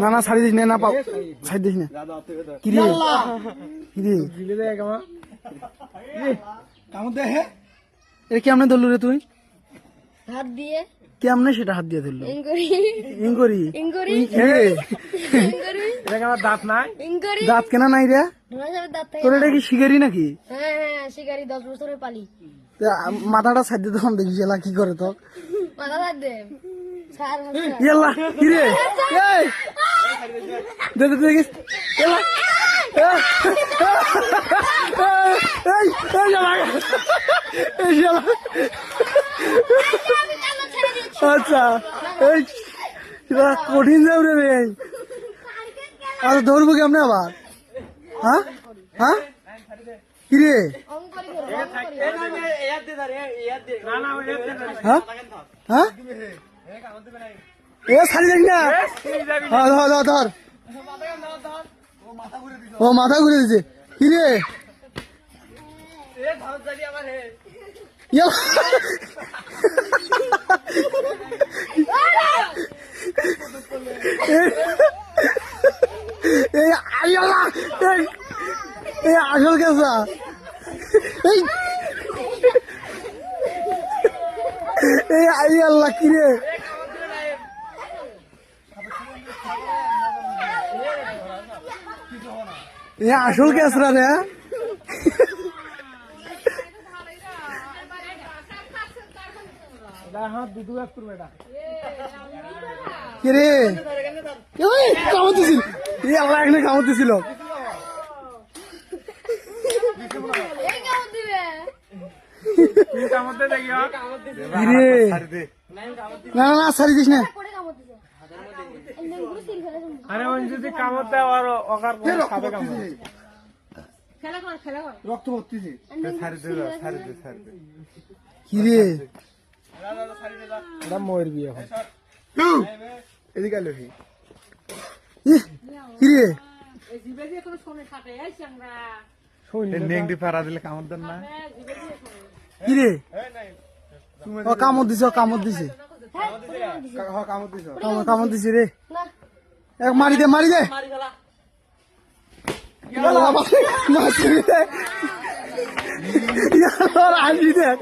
না না ছাড়ি দিস না, না পাও ছাড়ি দিস না। কিরে কিরে কামড় দে। হে এ কেমনে ধরলু রে তুই? হাত দিয়ে। কেমনে সেটা হাত দিয়ে ধরলো? ইঙ্গুরি। দাঁত নাই? ইঙ্গুরি। দাঁত কেনা নাই রে? তোর এটা কি শিকারি নাকি? হ্যাঁ শিকারি, 10 বছরের পালি। মাথাটা ছাড় দিয়ে তখন দেখিস এলা কি করে তো। মাথা ছাড় দে। এলা কিরে দেখিস এলা আচ্ছা এই কঠিন যাবে রে। আচ্ছা ধরবো কেমনে আবার? হ্যাঁ হ্যাঁ কিরে হ্যাঁ হ্যাঁ এ ছাড়ি যাবি না। ধর ধর ধর। ও মাথা ঘুরে দিছে। কিরে আসল কেসা এই আল্লাহ কিরে আসল কেসরা রে। কিরে কামড়তেছিল আল্লাহ এখানে কামড়তেছিল। না না ছাড়ি দিস না। রক্ত পড়তেছে কিরে ময়ের বিয়ে এখন এদিকে কিরে নেংটি পাড়া দিলে কামড় দেন না। কিরে ও কামড় দিছে, কামড় দিছে, কামড় দিছে রে। এক মারি দে মারি দে আসবি দেখ।